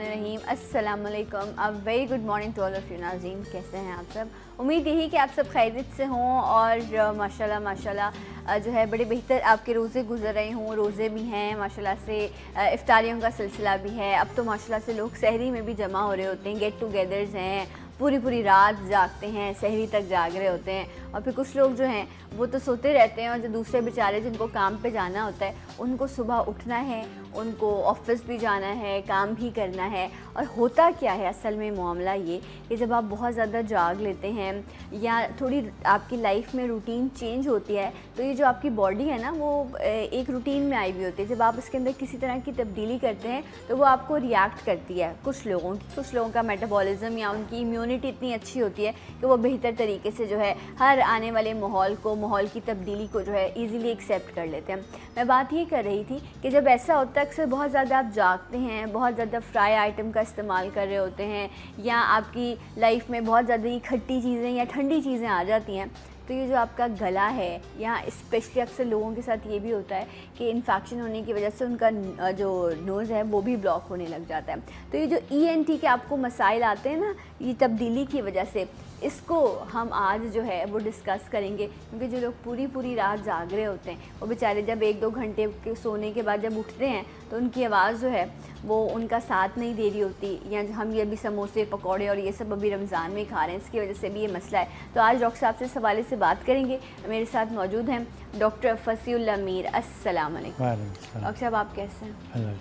बिस्मिल्लाहिर्रहमानिर्रहीम। अस्सलाम वालेकुम। A very good morning to all of you नाज़रीन। कैसे हैं आप सब? उम्मीद यही कि आप सब खैरियत से हों और माशाल्लाह माशाल्लाह जो है बड़े बेहतर आपके रोज़े गुजर रहे हों। रोज़े भी हैं माशाल्लाह से, इफ्तारियों का सिलसिला भी है। अब तो माशाल्लाह से लोग सहरी में भी जमा हो रहे होते हैं, गेट टुगेदर्स हैं, पूरी पूरी रात जागते हैं, सहरी तक जाग रहे होते हैं। और फिर कुछ लोग जो हैं वो तो सोते रहते हैं, और जो दूसरे बेचारे जिनको काम पे जाना होता है उनको सुबह उठना है, उनको ऑफिस भी जाना है, काम भी करना है। और होता क्या है असल में मामला ये कि जब आप बहुत ज़्यादा जाग लेते हैं या थोड़ी आपकी लाइफ में रूटीन चेंज होती है, तो ये जो आपकी बॉडी है ना वो एक रूटीन में आई हुई होती है। जब आप इसके अंदर किसी तरह की तब्दीली करते हैं तो वो आपको रिएक्ट करती है। कुछ लोगों का मेटाबॉलिज्म या उनकी इम्यूनिटी इतनी अच्छी होती है कि वो बेहतर तरीके से जो है हर आने वाले माहौल की तब्दीली को जो है ईज़िली एक्सेप्ट कर लेते हैं। मैं बात ये कर रही थी कि जब ऐसा होता है अक्सर बहुत ज़्यादा आप जागते हैं, बहुत ज़्यादा फ्राई आइटम का इस्तेमाल कर रहे होते हैं, या आपकी लाइफ में बहुत ज़्यादा खट्टी चीज़ें या ठंडी चीज़ें आ जाती हैं, तो ये जो आपका गला है, या स्पेशली अक्सर लोगों के साथ ये भी होता है कि इन्फेक्शन होने की वजह से उनका जो नोज़ है वो भी ब्लॉक होने लग जाता है। तो ये जो ENT के आपको मसाइल आते हैं ना ये तब्दीली की वजह से, इसको हम आज जो है वो डिस्कस करेंगे। क्योंकि जो लोग पूरी रात जाग रहे होते हैं वो बेचारे जब 1-2 घंटे के सोने के बाद जब उठते हैं तो उनकी आवाज़ जो है वो उनका साथ नहीं दे रही होती, या हम ये अभी समोसे पकौड़े और ये सब अभी रमज़ान में खा रहे हैं, इसकी वजह से भी ये मसला है। तो आज डॉक्टर साहब से इस हवाले से बात करेंगे। मेरे साथ मौजूद हैं डॉक्टर फसीउल्लाह मीर। अस्सलाम वालेकुम डॉक्टर साहब, आप कैसे हैं?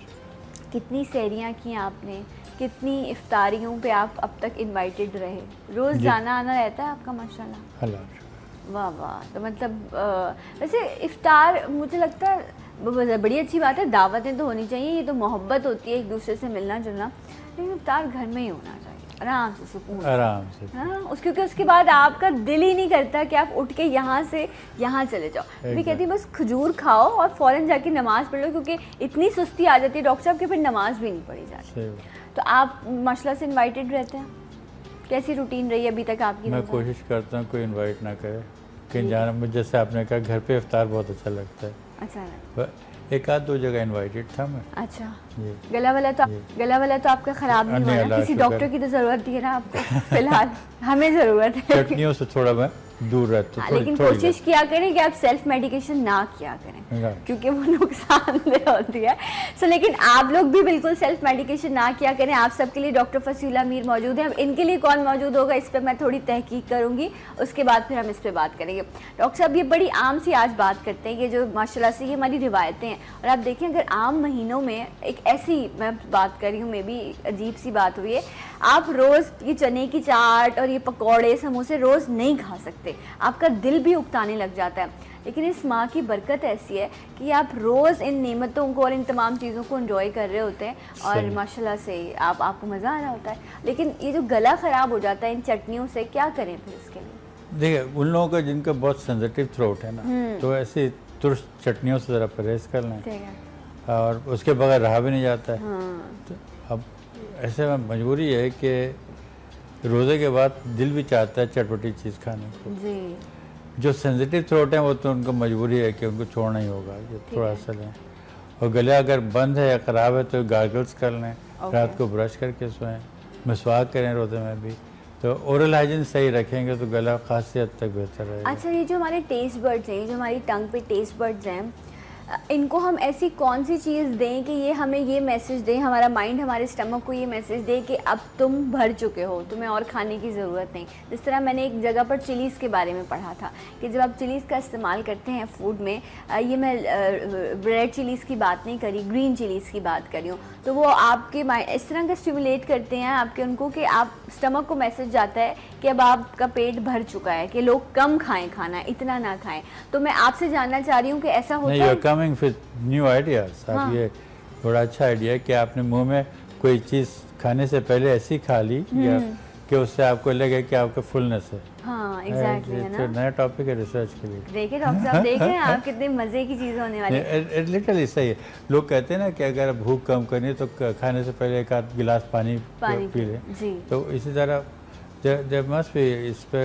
कितनी सहरियाँ की आपने, कितनी इफ्तारियों पे आप अब तक इनवाइटेड रहे? रोज़ जाना आना रहता है आपका? माशाल्लाह, वाह वाह। तो मतलब वैसे इफ्तार मुझे लगता है बड़ी अच्छी बात है, दावतें तो होनी चाहिए, ये तो मोहब्बत होती है एक दूसरे से मिलना जुलना, लेकिन इफ्तार घर में ही होना चाहिए, आराम से, सुकून, आराम से। हाँ, क्योंकि उसके बाद आपका दिल ही नहीं करता कि आप उठ के यहाँ से यहाँ चले जाओ। मैं कहती हूँ बस खजूर खाओ और फ़ौरन जाके नमाज़ पढ़ लो, क्योंकि इतनी सुस्ती आ जाती है डॉक्टर साहब कि फिर नमाज़ भी नहीं पढ़ी जाती। तो आप माशाल्लाह से इनवाइटेड रहते हैं, कैसी रूटीन रही अभी तक आपकी? मैं कोशिश करता हूँ कोई इनवाइट ना करे, कहीं जाना मुझे, जैसे आपने कहा घर पे इफ्तार बहुत अच्छा लगता है। अच्छा, एक आध 2 जगह इनवाइटेड था मैं। अच्छा, गला वाला तो आपका ख़राब नहीं हुआ? किसी डॉक्टर की तो ज़रूरत ही है ना आपको फिलहाल? हमें ज़रूरत है चटनियों से थोड़ा मैं दूर रहता हूँ, लेकिन कोशिश किया करें कि आप सेल्फ मेडिकेशन ना किया करें, क्योंकि वो नुकसानदेह होती है। लेकिन आप लोग भी बिल्कुल सेल्फ मेडिकेशन ना किया करें। आप सबके लिए डॉक्टर फसीउल्लाह मीर मौजूद हैं। अब इनके लिए कौन मौजूद होगा इस पर मैं थोड़ी तहकीक करूँगी, उसके बाद फिर हम इस पर बात करेंगे। डॉक्टर साहब, ये बड़ी आम सी आज बात करते हैं, ये जो माशाल्लाह से ये हमारी रिवायतें हैं, और आप देखें अगर आम महीनों में एक ऐसी, मैं बात कर रही हूँ, मे भी अजीब सी बात हुई है, आप रोज़ ये चने की चाट और ये पकौड़े समोसे रोज़ नहीं खा सकते, आपका दिल भी उकताने लग जाता है। लेकिन इस माँ की बरकत ऐसी है कि आप रोज़ इन नेमतों को और इन तमाम चीज़ों को एंजॉय कर रहे होते हैं, और माशाल्लाह से आपको मज़ा आ रहा होता है। लेकिन ये जो गला ख़राब हो जाता है इन चटनियों से, क्या करें फिर इसके लिए? देखिए, उन लोगों का जिनका बहुत सेंसिटिव थ्रोट है ना, तो ऐसी तुरस्त चटनियों से ज़रा परहेज़ कर लें, और उसके बगैर रहा भी नहीं जाता है। तो अब ऐसे में मजबूरी है कि रोज़े के बाद दिल भी चाहता है चटपटी चीज़ खाने को जी। जो सेंसिटिव थ्रोट है वो तो उनको मजबूरी है कि उनको छोड़ना ही होगा, ये थोड़ा सा लें। और गला अगर बंद है या ख़राब है तो गार्गल्स कर लें, रात को ब्रश करके सोएं, मिसवाक करें रोज़े में भी, तो ओरल हाइजीन सही रखेंगे तो गला खासी हद तक बेहतर रहेगा। अच्छा, ये जो हमारे टेस्ट बर्ड्स हैं, ये जो हमारी टंग पे टेस्ट बर्ड्स हैं, इनको हम ऐसी कौन सी चीज़ दें कि ये हमें ये मैसेज दें, हमारा माइंड हमारे स्टमक को ये मैसेज दे कि अब तुम भर चुके हो, तुम्हें और खाने की ज़रूरत नहीं? जिस तरह मैंने एक जगह पर चिलीज़ के बारे में पढ़ा था कि जब आप चिलीज़ का इस्तेमाल करते हैं फूड में, ये मैं रेड चिलीज़ की बात नहीं करी, ग्रीन चिलीज़ की बात करी हूँ, तो वो आपके माइंड इस तरह का स्टिमुलेट करते हैं आपके उनको कि आप स्टमक को मैसेज जाता है कि अब आपका पेट भर चुका है, कि लोग कम खाएँ खाना, इतना ना खाएँ। तो मैं आपसे जानना चाह रही हूँ कि ऐसा होता है? With new ideas. आप ये बड़ा अच्छा आइडिया है कि आपने मुंह में कोई चीज़ खाने से पहले ऐसी खा ली या कि उससे आपको लगे कि आपका फुलनेस है। हाँ, एग्जैक्टली, है ना? नया टॉपिक है रिसर्च के लिए। देखिए डॉक्टर साहब, देखें आप कितने मज़े की चीज़ होने वाली है। लिटरली सही है। लोग कहते हैं ना कि अगर भूख कम करनी है तो खाने से पहले एक आध गिलास पानी पी लें। तो इसी तरह देयर मस्ट बी, इस पे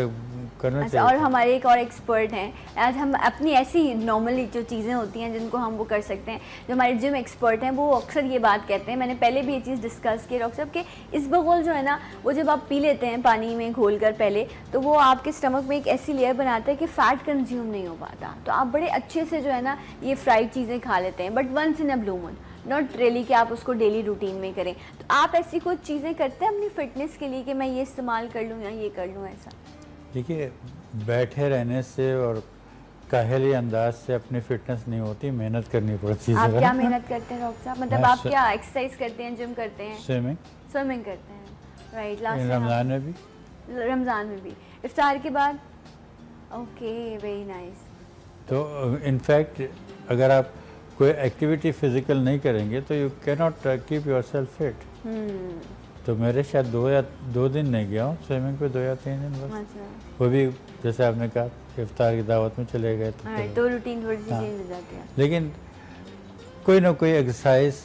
करना अच्छा, चाहिए। और हमारे एक और एक्सपर्ट हैं, आज हम अपनी ऐसी नॉर्मली जो चीज़ें होती हैं जिनको हम वो कर सकते हैं, जो हमारे जिम एक्सपर्ट हैं वो अक्सर ये बात कहते हैं, मैंने पहले भी ये चीज़ डिस्कस की डॉक्टर साहब, कि इसबगोल जो है ना वो जब आप पी लेते हैं पानी में घोल कर पहले, तो वो आपके स्टमक में एक ऐसी लेयर बनाता है कि फ़ैट कंज्यूम नहीं हो पाता, तो आप बड़े अच्छे से जो है ना ये फ्राइड चीज़ें खा लेते हैं, but once in a blue moon, not really कि आप उसको डेली रूटीन में करें। तो आप ऐसी कुछ चीज़ें करते हैं अपनी फ़िटनेस के लिए कि मैं ये इस्तेमाल कर लूँ या ये कर लूँ ऐसा? देखिए, बैठे रहने से और काहली अंदाज से अपनी फिटनेस नहीं होती, मेहनत करनी पड़ती है। आप क्या मेहनत करते हैं डॉक्टर साहब? मतलब आप क्या एक्सरसाइज करते हैं, जिम करते हैं? स्विमिंग करते हैं, राइट। लास्ट रमज़ान में भी? रमज़ान में भी, इफ्तार के बाद? Okay, very nice. तो इनफैक्ट अगर आप कोई एक्टिविटी फिजिकल नहीं करेंगे तो you can not keep your self fit. तो मेरे शायद 2 दिन नहीं गया हूँ स्विमिंग पे, 2 या 3 दिन बस। अच्छा। वो भी जैसे आपने कहा इफ्तार की दावत में चले गए तो रूटीन थोड़ी सी चेंज हो जाती है। लेकिन कोई ना कोई एक्सरसाइज,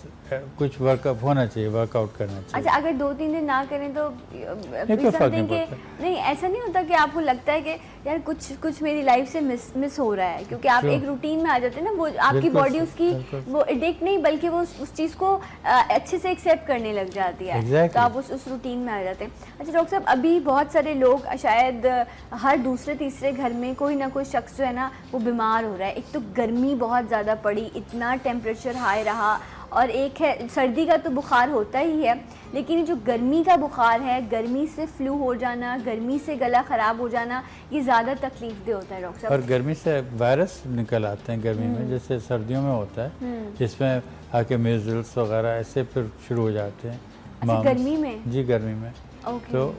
कुछ वर्कअप होना चाहिए, वर्कआउट करना चाहिए। अच्छा, अगर 2-3 दिन ना करें तो नहीं, ऐसा नहीं होता कि आपको लगता है कि यार कुछ मेरी लाइफ से मिस हो रहा है, क्योंकि आप एक रूटीन में आ जाते हैं ना, वो आपकी बॉडी उसकी वो एडिक्ट नहीं बल्कि वो उस चीज़ को अच्छे से एक्सेप्ट करने लग जाती है, तो आप उस रूटीन में आ जाते हैं। अच्छा डॉक्टर साहब, अभी बहुत सारे लोग, शायद हर दूसरे तीसरे घर में कोई ना कोई शख्स जो है ना वो बीमार हो रहा है। एक तो गर्मी बहुत ज़्यादा पड़ी, इतना टेम्परेचर हाई रहा, और एक है सर्दी का तो बुखार होता ही है, लेकिन ये जो गर्मी का बुखार है, गर्मी से फ्लू हो जाना, गर्मी से गला ख़राब हो जाना, ये ज़्यादा तकलीफ दे होता है डॉक्टर साहब। और गर्मी से वायरस निकल आते हैं गर्मी में, जैसे सर्दियों में होता है, जिसमें आके मीजल्स वगैरह ऐसे फिर शुरू हो जाते हैं। अच्छा, गर्मी में? जी, गर्मी में। तो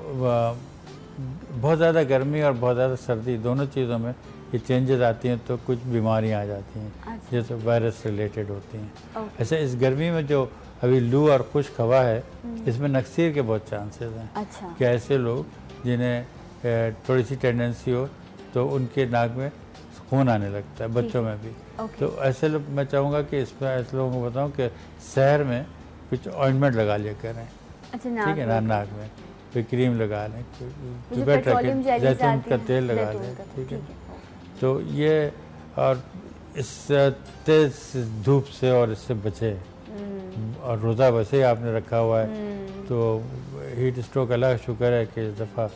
बहुत ज़्यादा गर्मी और बहुत ज़्यादा सर्दी, दोनों चीज़ों में ये चेंजेस आती हैं तो कुछ बीमारियां आ जाती हैं। अच्छा। जैसे वायरस रिलेटेड होती हैं। ऐसे इस गर्मी में जो अभी लू और खुश्क हवा है, इसमें नक्सीर के बहुत चांसेस हैं। अच्छा। कि ऐसे लोग जिन्हें थोड़ी सी टेंडेंसी हो तो उनके नाक में खून आने लगता है, बच्चों में भी। तो ऐसे लोग, मैं चाहूँगा कि इसमें ऐसे लोगों को बताऊँ कि शहर में कुछ ऑइंटमेंट लगा लिया करें। अच्छा, ठीक है ना, नाक में कोई क्रीम लगा लें, जैतून का तेल लगा लें, ठीक है। तो ये, और इस तेज धूप से और इससे बचे, और रोज़ा वैसे ही आपने रखा हुआ है, तो हीट स्ट्रोक, अल्लाह का शुक्र है कि इस दफ़ा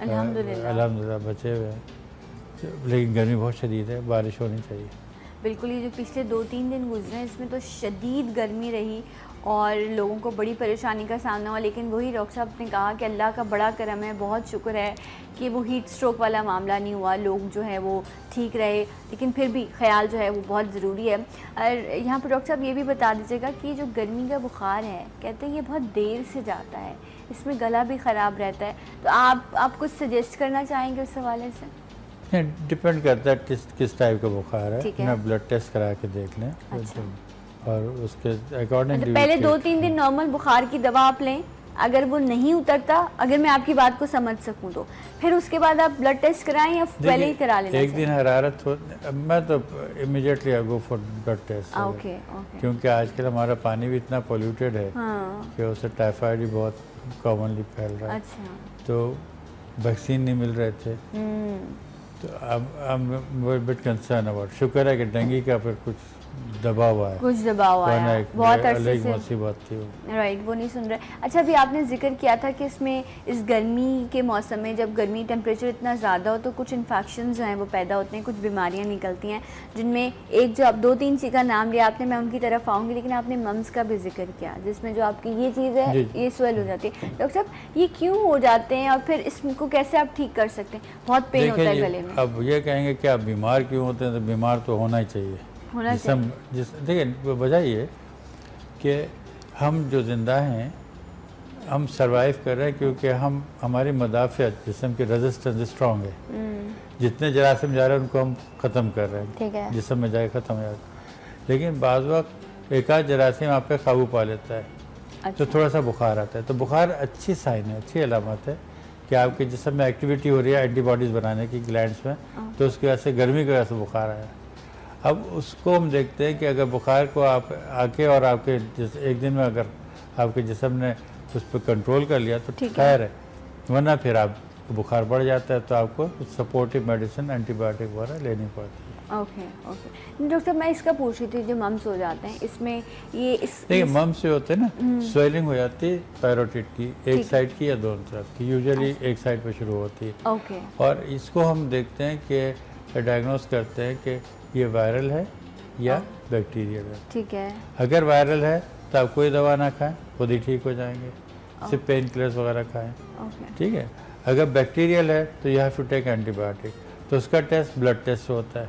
अल्हम्दुलिल्लाह बचे हुए हैं, लेकिन गर्मी बहुत शदीद है, बारिश होनी चाहिए। बिल्कुल, ये जो पिछले 2-3 दिन गुजरे हैं इसमें तो शदीद गर्मी रही और लोगों को बड़ी परेशानी का सामना हुआ, लेकिन वही डॉक्टर साहब ने कहा कि अल्लाह का बड़ा करम है, बहुत शुक्र है कि वो हीट स्ट्रोक वाला मामला नहीं हुआ, लोग जो है वो ठीक रहे, लेकिन फिर भी ख्याल जो है वो बहुत ज़रूरी है। और यहाँ पर डॉक्टर साहब ये भी बता दीजिएगा कि जो गर्मी का बुखार है, कहते हैं ये बहुत देर से जाता है, इसमें गला भी ख़राब रहता है, तो आप कुछ सजेस्ट करना चाहेंगे उस हवाले से? डिपेंड करता है किस टाइप का बुखार है, ना ब्लड टेस्ट करा के देख लें। अच्छा। और उसके अकॉर्डिंग पहले 2-3 दिन नॉर्मल बुखार की दवा आप लें, अगर वो नहीं उतरता, अगर मैं आपकी बात को समझ सकूं तो फिर उसके बाद आप ब्लड टेस्ट कराएं या पहले ही करा लेना? एक दिन हरारत हो, मैं तो immediately I go for blood test. Okay. क्योंकि आजकल हमारा पानी भी इतना पोल्यूटेड है कि उससे टाइफाइड भी बहुत कॉमनली फैल रहा है। अच्छा। तो वैक्सीन नहीं मिल रहे थे, तो अब बिट कंसर्न अबाउट, शुक्र है कि डेंगू का फिर कुछ दबा हुआ है, बहुत अरसे से मुसीबत थी, राइट, वो नहीं सुन रहे। अच्छा, अभी आपने जिक्र किया था कि इसमें इस गर्मी के मौसम में जब गर्मी टेम्परेचर इतना ज़्यादा हो तो कुछ इन्फेक्शन जो हैं वो पैदा होते हैं, कुछ बीमारियां निकलती हैं, जिनमें एक जो आप 2-3 चीज़ का नाम लिया आपने, मैं उनकी तरफ आऊँगी, लेकिन आपने मम्स का भी जिक्र किया, जिसमें जो आपकी ये चीज़ है ये स्वेल हो जाती है। डॉक्टर साहब, ये क्यों हो जाते हैं और फिर इसको कैसे आप ठीक कर सकते हैं? बहुत पेन होता है गले में। अब ये कहेंगे कि आप बीमार क्यों होते हैं, तो बीमार तो होना ही चाहिए। देखिए, वजह ये कि हम जो ज़िंदा हैं, हम सरवाइव कर रहे हैं क्योंकि हमारी मदाफ़ियत, जिस्म की रेजिस्टेंस स्ट्रॉन्ग है। जितने जरासीम जा रहे हैं उनको हम ख़त्म कर रहे हैं, जिस्म में जाके ख़त्म हो जाता है। लेकिन बाज़ वक्त एक आध जरासीम आप पे काबू पा लेता है। अच्छा। तो थोड़ा सा बुखार आता है, तो बुखार अच्छी साइन है, अच्छी अलामत है कि आपके जिस्म में एक्टिविटी हो रही है एंटीबॉडीज़ बनाने की ग्लैंड्स में, तो उसकी वजह से गर्मी की वजह से बुखार आया। अब उसको हम देखते हैं कि अगर बुखार को आप आके और आपके एक दिन में अगर आपके जिस्म ने उस पर कंट्रोल कर लिया तो खैर है, वरना फिर आप बुखार बढ़ जाता है तो आपको सपोर्टिव मेडिसिन एंटीबायोटिक वगैरह लेनी पड़ती है। ओके ओके डॉक्टर साहब, मैं इसका पूछ रही थी, जो मम्स हो जाते हैं इसमें ये देखिए मम्स जो होते हैं ना, स्वेलिंग हो जाती है पैरोटिड की, एक साइड की या दोनों तरफ की, यूजुअली एक साइड पे शुरू होती है। ओके। और इसको हम देखते हैं कि डायग्नोस करते हैं कि ये वायरल है या बैक्टीरियल है। ठीक है। अगर वायरल है तो आप कोई दवा ना खाएं, खुद ही ठीक हो जाएंगे, सिर्फ पेन किलर्स वगैरह खाएं। ठीक है। अगर बैक्टीरियल है तो you have to take antibiotic. तो उसका टेस्ट ब्लड टेस्ट होता है,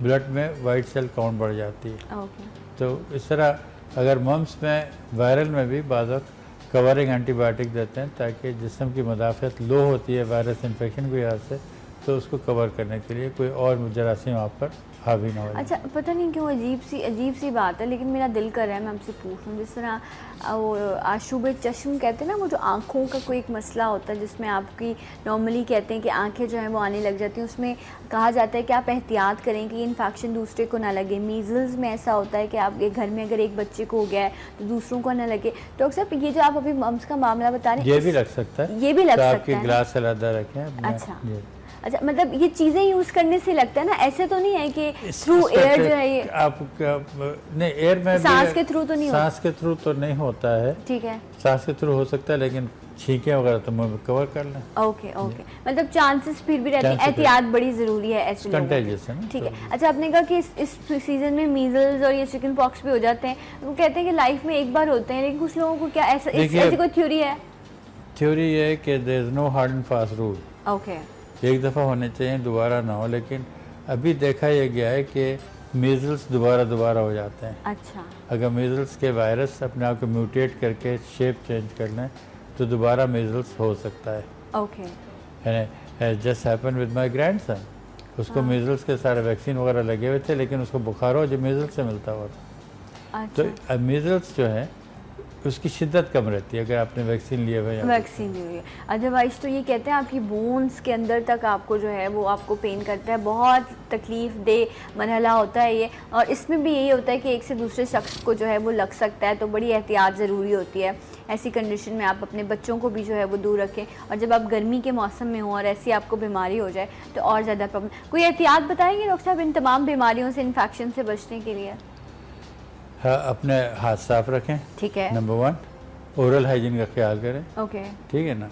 ब्लड में वाइट सेल काउंट बढ़ जाती है। तो इस तरह अगर मम्स में वायरल में भी बाज़ वक्त कवरिंग एंटीबायोटिक देते हैं ताकि जिस्म की मदाफ़ियत लो होती है वायरस इन्फेक्शन की वजह से, तो उसको कवर करने के लिए कोई और जरासीम आप पर हावी ना हो। अच्छा, पता नहीं क्यों अजीब सी बात है, लेकिन मेरा दिल कर रहा है मैं आपसे पूछूं, जिस तरह वो आशूब चश्म कहते हैं ना, वो जो आँखों का कोई एक मसला होता है जिसमें आपकी नॉर्मली कहते हैं कि आंखें जो हैं वो आने लग जाती हैं, उसमें कहा जाता है कि आप एहतियात करें कि इन्फेक्शन दूसरे को ना लगे। मीज़ल्स में ऐसा होता है कि आपके घर में अगर एक बच्चे को हो गया है तो दूसरों को ना लगे। डॉक्टर साहब, ये जो आप अभी मम्स का मामला बता रहे हैं, ये भी लग सकता है, ये भी लग सकता है, आपके गिलास अलग रखें। अच्छा, मतलब ये चीज़ें यूज़ करने से लगता है ना, ऐसे तो नहीं है कि थ्रू एयर जो है ये आप नहीं, एयर में सांस के थ्रू तो नहीं होता? सांस के थ्रू तो नहीं होता है। ठीक है, सांस के थ्रू हो सकता है, लेकिन छींके वगैरह तो मुंह में कवर कर लें। ओके ओके, मतलब चांसेस फिर भी रहते हैं, एहतियात बड़ी ज़रूरी है ऐसे कंटेजियस है ना। ठीक है। अच्छा, आपने कहा कि इस सीज़न में मीजल्स और ये चिकन पॉक्स भी हो जाते हैं, वो कहते हैं कि लाइफ में एक बार होते हैं, लेकिन कुछ लोगों को क्या ऐसी कोई थ्योरी है? थ्योरी ये है कि there is no hard and fast rule. Okay, एक दफ़ा होने चाहिए, दोबारा ना हो। लेकिन अभी देखा यह गया है कि मीज़ल्स दोबारा हो जाते हैं। अच्छा, अगर मीज़ल्स के वायरस अपने आप को म्यूटेट करके शेप चेंज कर लें तो दोबारा मीज़ल्स हो सकता है। ओके, यानी just happen with my grandson, उसको मीज़ल्स के सारे वैक्सीन वगैरह लगे हुए थे, लेकिन उसको बुखार हो जो मीज़ल्स से मिलता हुआ था। अच्छा। तो मीज़ल्स जो है उसकी शिद्दत कम रहती है अगर आपने वैक्सीन लिया हुआ है। वैक्सीन ली हुई है, अदरवाइज तो ये कहते हैं आपकी बोन्स के अंदर तक आपको जो है वो आपको पेन करता है, बहुत तकलीफ़ दे मरहला होता है ये। और इसमें भी यही होता है कि एक से दूसरे शख्स को जो है वो लग सकता है, तो बड़ी एहतियात ज़रूरी होती है। ऐसी कंडीशन में आप अपने बच्चों को भी जो है वो दूर रखें, और जब आप गर्मी के मौसम में हो और ऐसी आपको बीमारी हो जाए तो और ज़्यादा प्रॉब्लम। कोई एहतियात बताएंगे डॉक्टर साहब इन तमाम बीमारियों से, इन्फेक्शन से बचने के लिए? हाँ, अपने हाथ साफ रखें, ठीक है, नंबर 1। ओरल हाइजीन का ख्याल करें, ओके, ठीक है ना।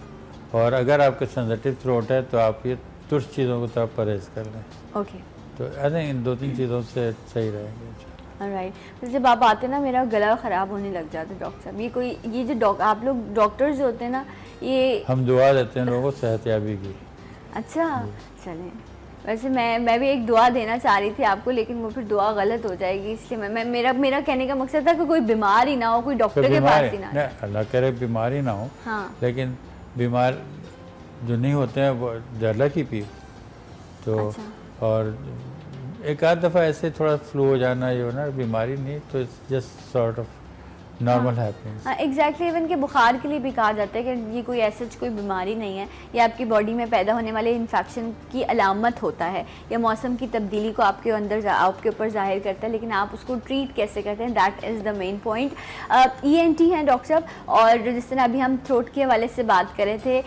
और अगर आपका सेंसिटिव थ्रोट है तो आप ये तुर्श चीज़ों को तरफ परहेज़ कर लें। ओके, तो आई थिंक इन 2-3 चीज़ों से सही रहेंगे। राइट। तो जब आप आते हैं ना, मेरा गला ख़राब होने लग जाता है डॉक्टर साहब, ये जो आप लोग डॉक्टर्स जो होते हैं ना, ये हम दुआ देते हैं लोगों को सेहतयाबी की। अच्छा, चलें। वैसे मैं भी एक दुआ देना चाह रही थी आपको, लेकिन वो फिर दुआ गलत हो जाएगी, इसलिए मैं मेरा कहने का मकसद था कि कोई बीमार ही ना हो, कोई डॉक्टर के पास ही ना। अल्लाह करे बीमारी ना हो। हाँ। लेकिन बीमार जो नहीं होते हैं वो अल्लाह की पी तो। अच्छा। और एक आध दफ़ा ऐसे थोड़ा फ्लू हो जाना, ये होना बीमारी नहीं, तो it's just sort of normal happenings. Exactly, even के बुखार के लिए भी कहा जाता है कि ये कोई ऐसा कोई बीमारी नहीं है, ये आपकी बॉडी में पैदा होने वाले इन्फेक्शन की अलामत होता है, या मौसम की तब्दीली को आपके अंदर आपके ऊपर जाहिर करता है, लेकिन आप उसको ट्रीट कैसे करते हैं, that is the main point. ENT हैं डॉक्टर साहब, और जिस तरह अभी हम थ्रोट के हवाले से बात कर रहे थे,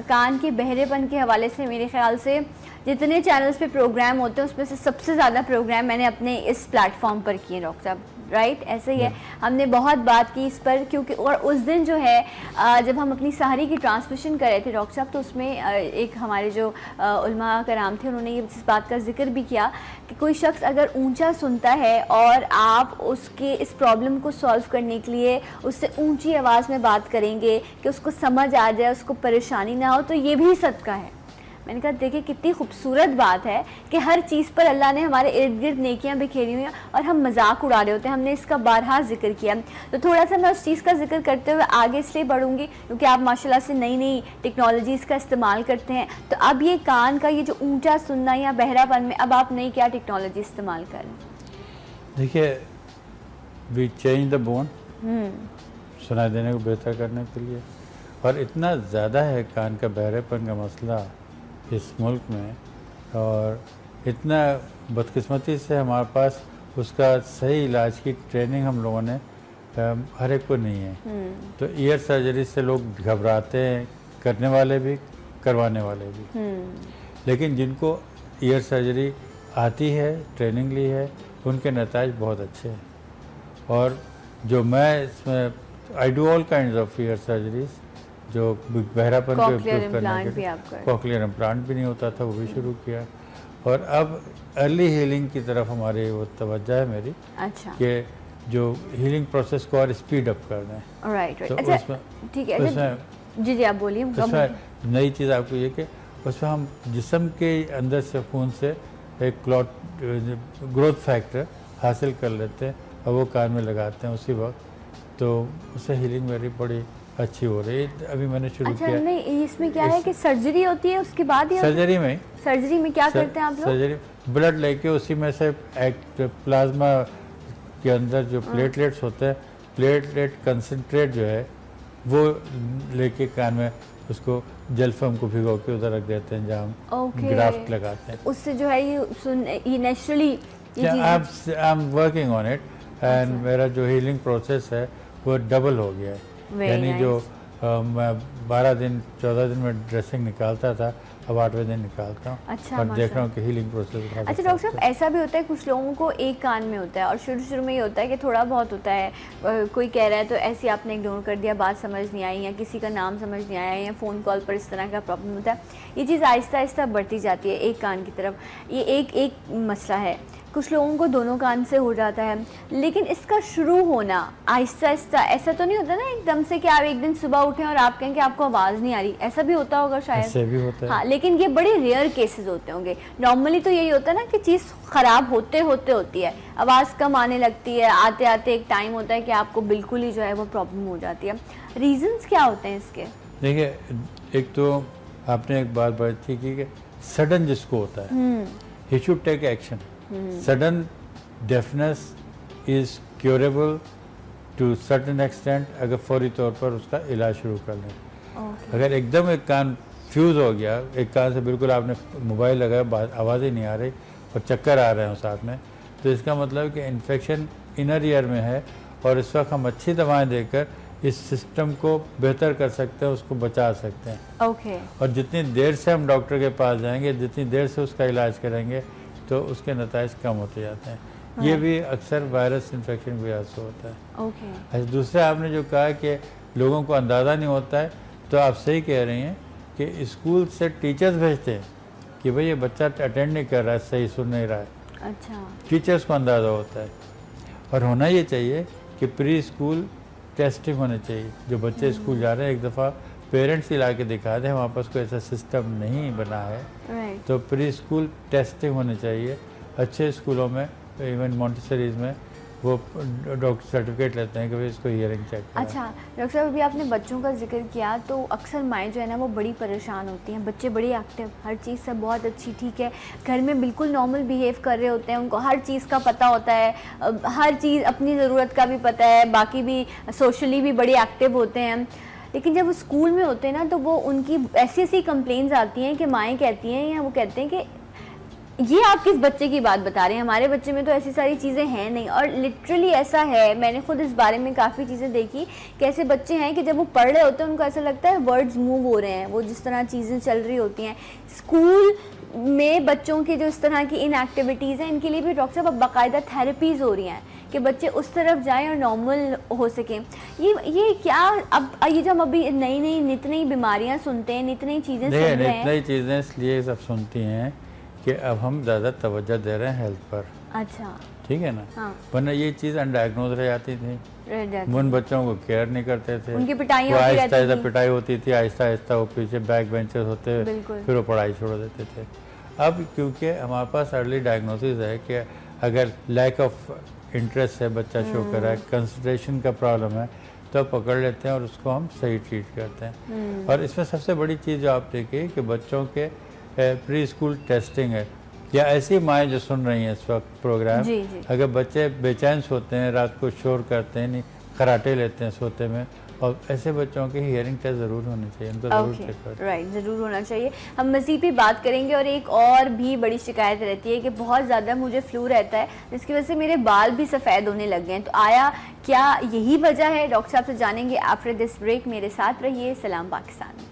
कान के बहरेपन के हवाले से मेरे ख्याल से जितने चैनल्स पे प्रोग्राम होते हैं उसमें से सबसे ज़्यादा प्रोग्राम मैंने अपने इस प्लेटफॉर्म पर किए डॉक्टर साहब, राइट? ऐसे ही है, हमने बहुत बात की इस पर, क्योंकि और उस दिन जो है जब हम अपनी सहरी की ट्रांसमिशन कर रहे थे डॉक्टर साहब, तो उसमें एक हमारे जो उलमा कराम थे, उन्होंने ये इस बात का जिक्र भी किया कि कोई शख्स अगर ऊंचा सुनता है और आप उसके इस प्रॉब्लम को सॉल्व करने के लिए उससे ऊंची आवाज़ में बात करेंगे कि उसको समझ आ जाए, उसको परेशानी ना हो, तो ये भी सदका है। मैंने कहा देखिए कितनी खूबसूरत बात है कि हर चीज़ पर अल्लाह ने हमारे इर्द गिर्द नेकियां बिखेरी हुई हैं और हम मजाक उड़ा रहे होते हैं। हमने इसका बारहा जिक्र किया, तो थोड़ा सा मैं उस चीज़ का जिक्र करते हुए आगे इसलिए बढ़ूंगी क्योंकि आप माशाल्लाह से नई नई टेक्नोलॉजीज़ का इस्तेमाल करते हैं। तो अब ये कान का ये जो ऊंचा सुनना या बहरापन में, अब आप नई क्या टेक्नोलॉजी इस्तेमाल करें? देखिए, वी चेंज द बोन, सुनाई देने को बेहतर करने के लिए, और इतना ज़्यादा है कान का बहरेपन का मसला इस मुल्क में, और इतना बदकिस्मती से हमारे पास उसका सही इलाज की ट्रेनिंग हम लोगों ने हर एक को नहीं है। तो ईयर सर्जरी से लोग घबराते हैं, करने वाले भी करवाने वाले भी। लेकिन जिनको ईयर सर्जरी आती है, ट्रेनिंग ली है, उनके नताज बहुत अच्छे हैं। और जो मैं इसमें I do all kind of year surgeries, जो बहरापन को इम्प्रूव करने के लिए। कॉकलियर इम्प्लांट भी नहीं होता था, वो भी शुरू किया। और अब अर्ली हीलिंग की तरफ हमारी वो तवज्जो है मेरी। अच्छा। कि जो हीलिंग प्रोसेस को और स्पीड अप कर दें। राइट। तो अच्छा, उसमें ठीक है। जी जी, आप बोलिए। उसमें नई चीज़ आपको ये कि उसमें हम जिस्म के अंदर से खून से एक क्लॉट ग्रोथ फैक्टर हासिल कर लेते हैं और वो कान में लगाते हैं उसी वक्त, तो उससे हीलिंग मेरी बड़ी अच्छी हो रही है। अभी मैंने शुरू किया। अच्छा, नहीं इसमें क्या है कि सर्जरी होती है उसके बाद ही? सर्जरी में क्या करते हैं आप लोग? सर्जरी ब्लड लेके उसी में से एक प्लाज्मा के अंदर जो प्लेटलेट्स होते हैं, प्लेटलेट कंसंट्रेट जो है वो लेके कान में उसको जलफम को भिगो के उधर रख देते हैं जहाँ हम ग्राफ्ट लगाते हैं। उससे जो है ये naturally I am working on it and मेरा जो हीलिंग प्रोसेस है वो डबल हो गया है। यानी जो मैं 12 दिन 14 दिन में ड्रेसिंग निकालता था, अब 8वें दिन निकालता हूँ। अच्छा, और देख रहा हूँ कि हीलिंग प्रोसेस। अच्छा डॉक्टर साहब, ऐसा भी होता है कुछ लोगों को एक कान में होता है और शुरू में ये होता है कि थोड़ा बहुत होता है, कोई कह रहा है तो ऐसे आपने इग्नोर कर दिया, बात समझ नहीं आई या किसी का नाम समझ नहीं आया या फ़ोन कॉल पर इस तरह का प्रॉब्लम होता है। ये चीज़ आहिस्ता आहिस्ता बढ़ती जाती है एक कान की तरफ। ये एक मसला है। कुछ लोगों को दोनों कान से हो जाता है, लेकिन इसका शुरू होना आहिस्ता आहिस्ता, ऐसा तो नहीं होता ना एकदम से कि आप एक दिन सुबह उठें और आप कहें कि आपको आवाज़ नहीं आ रही। ऐसा भी होता होगा शायद। ऐसे भी होता है। हाँ, लेकिन ये बड़े रेयर केसेस होते होंगे। नॉर्मली तो यही होता है ना कि चीज़ ख़राब होते होती है, आवाज़ कम आने लगती है, आते आते एक टाइम होता है कि आपको बिल्कुल ही जो है वो प्रॉब्लम हो जाती है। रीजंस क्या होते हैं इसके? देखिए, एक तो आपने एक बात बड़ी थी कि सडन जिसको होता है, he should take action. Sudden deafness is curable to certain extent अगर फौरी तौर पर उसका इलाज शुरू कर लें। अगर एकदम एक कान फ्यूज़ हो गया, एक कान से बिल्कुल आपने मोबाइल लगाया, आवाज़ ही नहीं आ रही और चक्कर आ रहे हैं साथ में, तो इसका मतलब कि इन्फेक्शन इनर ईयर में है और इस वक्त हम अच्छी दवाएं देकर इस सिस्टम को बेहतर कर सकते हैं, उसको बचा सकते हैं। और जितनी देर से हम डॉक्टर के पास जाएंगे, जितनी देर से उसका इलाज करेंगे, तो उसके नताइज कम होते जाते हैं। ये भी अक्सर वायरस इन्फेक्शन की वजह से होता है। दूसरा आपने जो कहा कि लोगों को अंदाज़ा नहीं होता है, तो आप सही कह रही हैं कि स्कूल से टीचर्स भेजते हैं कि भाई ये बच्चा अटेंड नहीं कर रहा है, सही सुन नहीं रहा है। अच्छा। टीचर्स को अंदाज़ा होता है। और होना ये चाहिए कि प्री स्कूल टेस्टिंग होनी चाहिए। जो बच्चे स्कूल जा रहे हैं, एक दफ़ा पेरेंट्स ही ला के दिखा दें, हमारे पास कोई ऐसा सिस्टम नहीं बना है। तो प्री स्कूल टेस्टिंग होनी चाहिए। अच्छे स्कूलों में, इवन मॉन्टेसरीज में, वो डॉक्टर सर्टिफिकेट लेते हैं कि भाई इसको हियरिंग चेक करें। अच्छा डॉक्टर साहब, अभी आपने बच्चों का जिक्र किया, तो अक्सर माएँ जो है ना वो बड़ी परेशान होती हैं। बच्चे बड़े एक्टिव, हर चीज़ सब बहुत अच्छी, ठीक है, घर में बिल्कुल नॉर्मल बिहेव कर रहे होते हैं, उनको हर चीज़ का पता होता है, हर चीज़ अपनी ज़रूरत का भी पता है, बाकी भी सोशली भी बड़े एक्टिव होते हैं। लेकिन जब वो स्कूल में होते हैं ना, तो वो उनकी ऐसी ऐसी कंप्लेंट्स आती हैं कि माएँ कहती हैं या वो कहते हैं कि ये आप किस बच्चे की बात बता रहे हैं, हमारे बच्चे में तो ऐसी सारी चीज़ें हैं नहीं। और लिटरली ऐसा है, मैंने खुद इस बारे में काफ़ी चीज़ें देखी कि ऐसे बच्चे हैं कि जब वो पढ़ रहे होते हैं उनको ऐसा लगता है वर्ड्स मूव हो रहे हैं, वो जिस तरह चीज़ें चल रही होती हैं। स्कूल में बच्चों की जो इस तरह की इन एक्टिविटीज़ हैं, इनके लिए भी डॉक्टर साहब अब बाकायदा थेरेपीज़ हो रही हैं कि बच्चे उस तरफ जाएं और नॉर्मल हो सकें। ये क्या, अब ये जब अभी नई नित नई बीमारियाँ सुनते हैं, नित नई चीज़ें सुन रहे हैं, नई चीज़ें इसलिए सब सुनती हैं कि अब हम ज़्यादा तवज्जो दे रहे हैं हेल्थ पर। अच्छा, ठीक है ना। हाँ। वरना ये चीज़ अनडायग्नोज रह जाती थी, उन बच्चों को केयर नहीं करते थे, उनकी पिटाई आहिस्ता आहिस्ता पिटाई होती थी, आहिस्ता आहिस्ता वो पीछे बैक बेंचर्स होते, फिर वो पढ़ाई छोड़ देते थे। अब क्योंकि हमारे पास अर्ली डायग्नोसिस है कि अगर लैक ऑफ इंटरेस्ट है, बच्चा शो कर रहा है, कंसंट्रेशन का प्रॉब्लम है, तो पकड़ लेते हैं और उसको हम सही ट्रीट करते हैं। और इसमें सबसे बड़ी चीज़ जो आप देखिए कि बच्चों के प्री स्कूल टेस्टिंग है, या ऐसी माएँ जो सुन रही हैं इस वक्त प्रोग्राम, अगर बच्चे बेचैन सोते हैं, रात को शोर करते हैं, नहीं खराटे लेते हैं सोते में, और ऐसे बच्चों के हियरिंग टेस्ट ज़रूर होने चाहिए, उनको ज़रूर चेक करें। राइट, ज़रूर होना चाहिए। हम मज़ीद भी बात करेंगे। और एक और भी बड़ी शिकायत रहती है कि बहुत ज़्यादा मुझे फ्लू रहता है, जिसकी वजह से मेरे बाल भी सफ़ेद होने लग गए हैं। तो आया क्या यही वजह है? डॉक्टर साहब से जानेंगे आफ्टर दिस ब्रेक। मेरे साथ रहिए। सलाम Pakistan.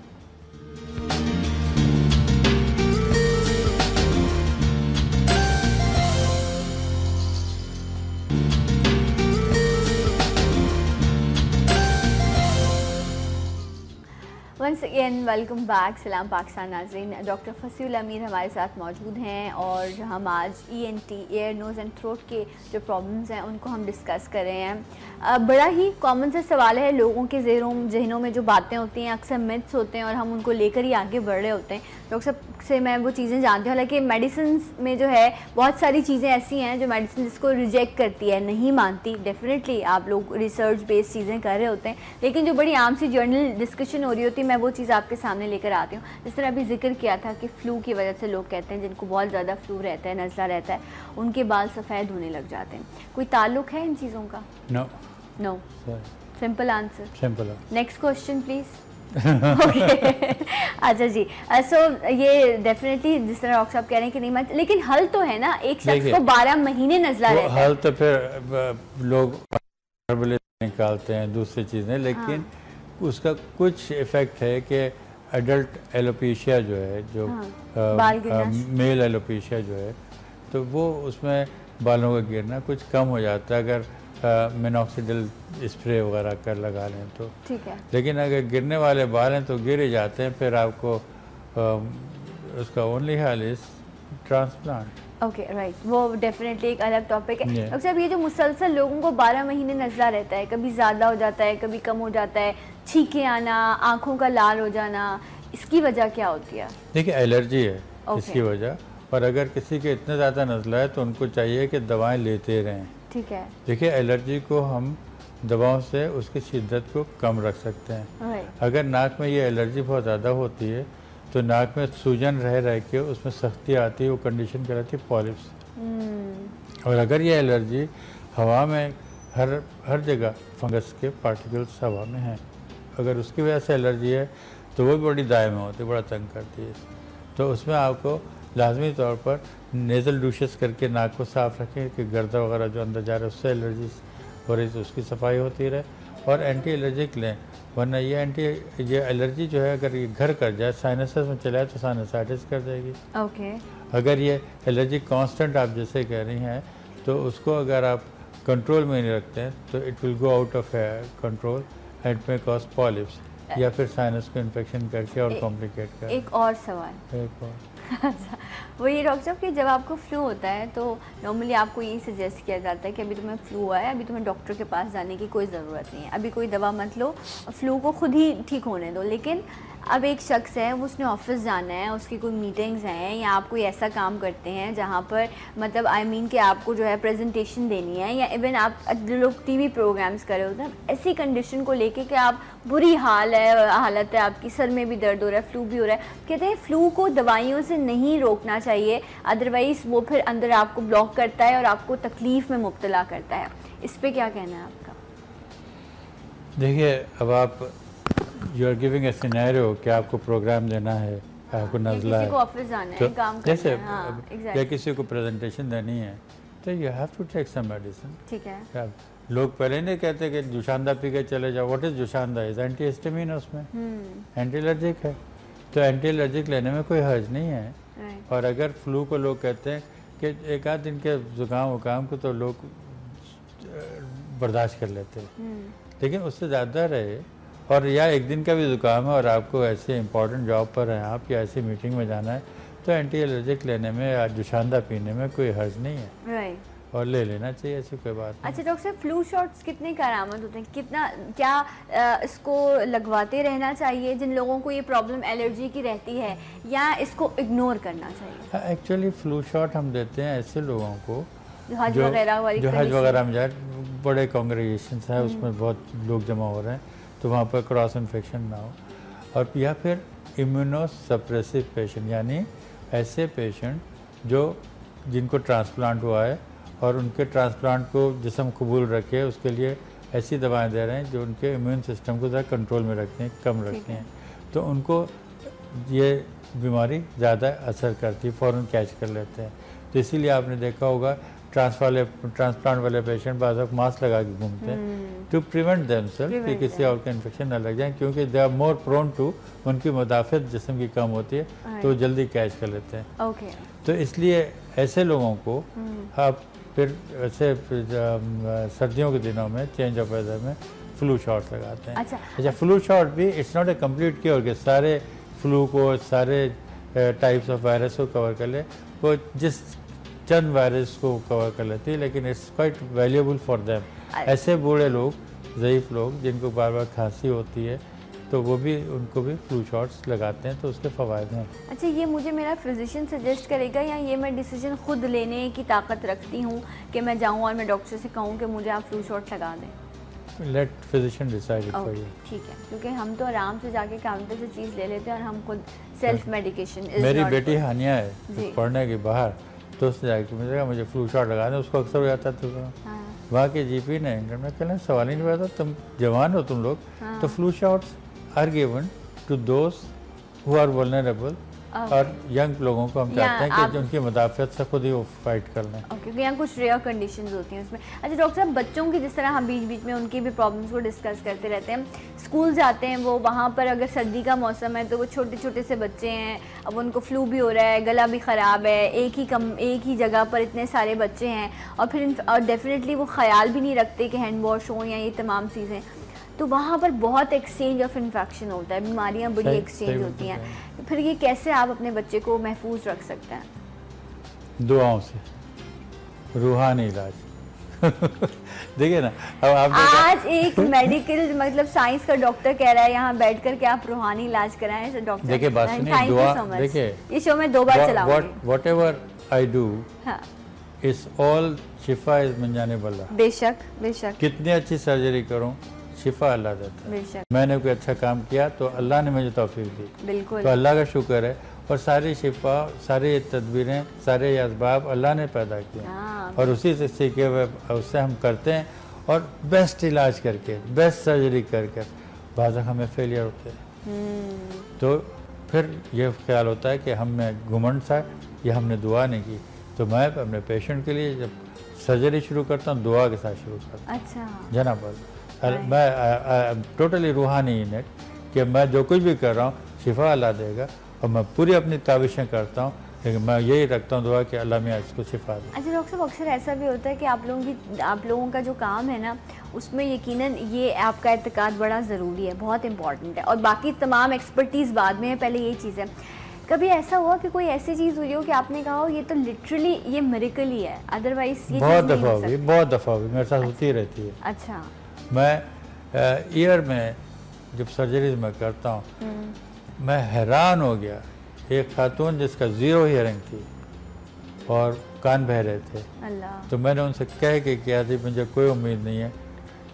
Once again welcome back. सलाम पाकिस्तान नाज़रीन, डॉक्टर फसीउल अमीर हमारे साथ मौजूद हैं और हम आज ENT air nose and throat के जो प्रॉब्लम्स हैं उनको हम डिस्कस कर रहे हैं। बड़ा ही कॉमन सा सवाल है, लोगों के जहनों में जो बातें होती हैं अक्सर मिथ्स होते हैं और हम उनको लेकर ही आगे बढ़ रहे होते हैं। डॉक्टर साहब से मैं वो चीज़ें जानती हूँ, हालांकि मेडिसिन में जो है बहुत सारी चीज़ें ऐसी हैं जो मेडिसिन जिसको रिजेक्ट करती है, नहीं मानती। डेफिनेटली आप लोग रिसर्च बेस्ड चीज़ें कर रहे होते हैं, लेकिन जो बड़ी आम सी जर्नल डिस्कशन हो रही होती है मैं वो चीज़ आपके सामने लेकर आती हूँ। जिस तरह अभी जिक्र किया था कि फ़्लू की वजह से लोग कहते हैं जिनको बहुत ज़्यादा फ्लू रहता है, नज़ला रहता है, उनके बाल सफ़ेद होने लग जाते हैं। कोई ताल्लुक है इन चीज़ों का? No no, simple answer. Simple. Next question please. अच्छा जी, सो ये डेफिनेटली जिस तरह डॉक्टर साहब कह रहे हैं कि नहीं मत, लेकिन हल तो है ना, एक शख्स को 12 महीने नज़ला रहता है। हल तो फिर लोग निकालते हैं दूसरी चीज़ें, लेकिन हाँ। उसका कुछ इफ़ेक्ट है कि एडल्ट एलोपेशिया जो है, जो मेल एलोपेशिया जो है, तो वो उसमें बालों का गिरना कुछ कम हो जाता है अगर मिनॉक्सिडिल स्प्रे वगैरह कर लगा लें तो। ठीक है। लेकिन अगर गिरने वाले बाल हैं तो गिर ही जाते हैं, फिर आपको उसका ओनली हल इज़ ट्रांसप्लांट। ओके राइट, वो डेफिनेटली एक अलग टॉपिक है। डॉक्टर साहब ये जो मुसलसल लोगों को 12 महीने नज़ला रहता है, कभी ज़्यादा हो जाता है कभी कम हो जाता है, छींके आना, आँखों का लाल हो जाना, इसकी वजह क्या होती है? देखिए एलर्जी है इसकी वजह, और अगर किसी के इतना ज़्यादा नज़ला है तो उनको चाहिए कि दवाएं लेते रहें। ठीक है। देखिए एलर्जी को हम दवाओं से उसकी शिद्दत को कम रख सकते हैं। अगर नाक में ये एलर्जी बहुत ज़्यादा होती है तो नाक में सूजन रह के उसमें सख्ती आती है, वो कंडीशन कहलाती है पॉलिप्स। और अगर ये एलर्जी हवा में हर जगह फंगस के पार्टिकल्स हवा में हैं, अगर उसकी वजह से एलर्जी है तो वो बड़ी दाएं में होती है, बड़ा तंग करती है। तो उसमें आपको लाजमी तौर पर नेज़ल डूशेस करके नाक को साफ़ रखें कि गर्दा वगैरह जो अंदर जा रहा है उससे एलर्जी हो रही तो उसकी सफाई होती रहे, और एंटी एलर्जिक लें, वरना ये एलर्जी जो है अगर ये घर कर जाए, साइनसेस में चला जाए तो साइनसाइटिस कर देगी। ओके। अगर ये एलर्जी कांस्टेंट आप जैसे कह रही हैं तो उसको अगर आप कंट्रोल में नहीं रखते हैं तो it will go out of control and may cause polyps, या फिर साइनस को इन्फेक्शन करके और कॉम्प्लिकेट कर। एक और सवाल, एक और अच्छा, वो ये डॉक्टर साहब कि जब आपको फ्लू होता है तो नॉर्मली आपको यही सजेस्ट किया जाता है कि अभी तुम्हें फ्लू हुआ है, अभी तुम्हें डॉक्टर के पास जाने की कोई ज़रूरत नहीं है, अभी कोई दवा मत लो, फ्लू को खुद ही ठीक होने दो। लेकिन अब एक शख्स है, उसने ऑफिस जाना है, उसकी कोई मीटिंग्स हैं, या आप कोई ऐसा काम करते हैं जहाँ पर मतलब कि आपको जो है प्रेजेंटेशन देनी है, या इवन आप लोग टीवी प्रोग्राम्स कर रहे होते हैं, ऐसी कंडीशन को लेके कि आप बुरी हालत है, आपकी सर में भी दर्द हो रहा है, फ्लू भी हो रहा है, कहते हैं फ्लू को दवाइयों से नहीं रोकना चाहिए, अदरवाइज़ वो फिर अंदर आपको ब्लॉक करता है और आपको तकलीफ़ में मुब्तला करता है। इस पर क्या कहना है आपका? देखिए, अब आप you are giving a scenario कि आपको प्रोग्राम देना है, आपको नज़ला है, ऑफिस जाना है, काम जैसे या किसी को प्रेजेंटेशन देनी है तो you have to take some medicine. ठीक है। लोग पहले नहीं कहते कि जुशानदा पी के चले जाओ। What is joshanda? Is antihistamine है, उसमें एंटी एलर्जिक है, तो एंटी एलर्जिक लेने में कोई हर्ज नहीं है। और अगर फ्लू को लोग कहते हैं कि एक आध दिन के जुकाम को तो लोग बर्दाश्त कर लेते हैं, लेकिन उससे ज़्यादा रहे और या एक दिन का भी ज़ुकाम है और आपको ऐसे इंपॉर्टेंट जॉब पर हैं आप, या ऐसी मीटिंग में जाना है, तो एंटी एलर्जिक लेने में या जुशानदा पीने में कोई हर्ज नहीं है, और ले लेना चाहिए, ऐसी कोई बात नहीं। अच्छा डॉक्टर साहब, फ्लू शॉट्स कितने करामत होते हैं, कितना क्या इसको लगवाते रहना चाहिए जिन लोगों को ये प्रॉब्लम एलर्जी की रहती है, या इसको इग्नोर करना चाहिए? एक्चुअली फ्लू शॉट हम देते हैं ऐसे लोगों को जो हज वगैरह में जाए, बड़े कांग्रेगेशन है, उसमें बहुत लोग जमा हो रहे हैं, तो वहाँ पर क्रॉस इन्फेक्शन ना हो, और या फिर इम्यूनोसप्रेसिव पेशेंट, यानी ऐसे पेशेंट जिनको ट्रांसप्लांट हुआ है और उनके ट्रांसप्लांट को जिस्म कबूल रखे, उसके लिए ऐसी दवाएं दे रहे हैं जो उनके इम्यून सिस्टम को ज़्यादा कंट्रोल में रखते हैं, कम रखते हैं, तो उनको ये बीमारी ज़्यादा असर करती है, फ़ौरन कैच कर लेते हैं। तो इसीलिए आपने देखा होगा ट्रांसप्लांट वाले पेशेंट बाद मास्क लगा के घूमते हैं टू प्रिवेंट देमसेल्फ कि किसी और का इन्फेक्शन न लग जाए, क्योंकि they are more prone to, उनकी मुदाफ़त जिस्म की कम होती है तो जल्दी कैच कर लेते हैं। तो इसलिए ऐसे लोगों को आप फिर ऐसे सर्दियों के दिनों में चेंज ऑफ वेदर में फ्लू शॉट्स लगाते हैं। अच्छा, फ्लू शॉट भी it's not a complete cure कि सारे फ्लू को, सारे टाइप्स ऑफ वायरस को कवर कर ले, वो जिस चंद वायरस को कवर कर लेती है, लेकिन it's quite valuable for them. ऐसे बूढ़े लोग, ज़ईफ़ लोग जिनको बार बार खांसी होती है, तो वो भी, उनको भी फ्लू शॉट्स लगाते हैं, तो उसके फ़वाइद हैं। अच्छा, ये मुझे मेरा फिजिशियन सजेस्ट करेगा या ये मैं डिसीजन खुद लेने की ताकत रखती हूँ कि मैं जाऊँ और मैं डॉक्टर से कहूँ कि मुझे आप फ्लू शॉट लगा दें? Let physician decide for you. ठीक है, क्योंकि हम तो आराम से जाके काउंटर से चीज़ ले लेते हैं और हम खुद सेल्फ मेडिकेशन। मेरी बेटी हानिया है पढ़ने के बाहर, तो उसने जाके मुझे फ्लू शॉट लगा दें, उसको अक्सर हो जाता था। वहाँ के जीपी ने इंटरनेट कहना सवाल ही नहीं पैदा, तुम जवान हो तुम लोग, तो flu shots are given to दोस्त हु आर वल्नरेबल, और यंग लोगों को हम चाहते हैं कि उनकी मुदाफ़त से खुद ही वो फाइट कर लें। ओके, यहाँ कुछ रेयर कंडीशंस होती हैं उसमें। अच्छा डॉक्टर साहब, बच्चों की जिस तरह हम बीच बीच में उनकी भी प्रॉब्लम्स को डिस्कस करते रहते हैं, स्कूल जाते हैं वो, वहाँ पर अगर सर्दी का मौसम है तो वो छोटे छोटे से बच्चे हैं, अब उनको फ्लू भी हो रहा है, गला भी ख़राब है, एक ही जगह पर इतने सारे बच्चे हैं, और फिर डेफिनेटली वो ख्याल भी नहीं रखते कि हैंड वॉश हो या ये तमाम चीज़ें, तो वहाँ पर बहुत एक्सचेंज ऑफ इन्फेक्शन होता है, बीमारियाँ बड़ी एक्सचेंज होती हैं। तो फिर ये कैसे आप अपने बच्चे को महफूज रख सकते हैं? दुआओं से, रूहानी इलाज। देखिए ना, अब आप आज एक मेडिकल मतलब साइंस का डॉक्टर कह रहा है यहाँ बैठ कर के आप रूहानी इलाज कराएं। डॉक्टर देखिए, बात सुनिए, दुआ देखिए, ये शो में 2 बार चलाऊंगी। Whatever I do is all शिफा इज मिन जानिबिल्लाह। बेशक बेशक, कितनी अच्छी सर्जरी करूं, शिफा अल्लाह देता है। मैंने कोई अच्छा काम किया तो अल्लाह ने मुझे तौफीक दी, बिल्कुल, तो अल्लाह का शुक्र है। और सारी शिफा, सारी तदबीरें, सारे असबाब अल्लाह ने पैदा किए, और उसी से सीखे हुए उससे हम करते हैं, और बेस्ट इलाज करके, बेस्ट सर्जरी करके बाज़ हमें फेलियर होते हैं। तो फिर ये ख्याल होता है कि हमने घुमंड सा या हमने दुआ नहीं की। तो मैं अपने पेशेंट के लिए जब सर्जरी शुरू करता हूँ, दुआ के साथ शुरू करता हूँ। अच्छा, जनाब, मैं टोटली रूहानी इन इट कि मैं जो कुछ भी कर रहा हूँ शिफा अल्लाह देगा, और मैं पूरी अपनी ताबिशें करता हूँ, लेकिन मैं यही रखता हूँ दुआ कि अल्लाह मियाँ इसको शिफा दे। अच्छा डॉक्टर साहब, अक्सर ऐसा भी होता है कि आप लोगों का जो काम है ना, उसमें यकीनन ये आपका एतकाद बड़ा ज़रूरी है, बहुत इंपॉर्टेंट है, और बाकी तमाम एक्सपर्टीज़ बाद में है, पहले यही चीज़ है। कभी ऐसा हुआ कि कोई ऐसी चीज़ हुई हो कि आपने कहा हो ये तो लिटरली ये मिरेकल ही है, अदरवाइज ये बहुत दफ़ा हुई, बहुत दफ़ा हुई, मेरे साथ होती रहती है। अच्छा, मैं ईयर में जब सर्जरीज में करता हूँ, मैं हैरान हो गया। एक खातून जिसका 0 हियरिंग थी और कान बह रहे थे, अल्लाह, तो मैंने उनसे कह के किया थी मुझे कोई उम्मीद नहीं है,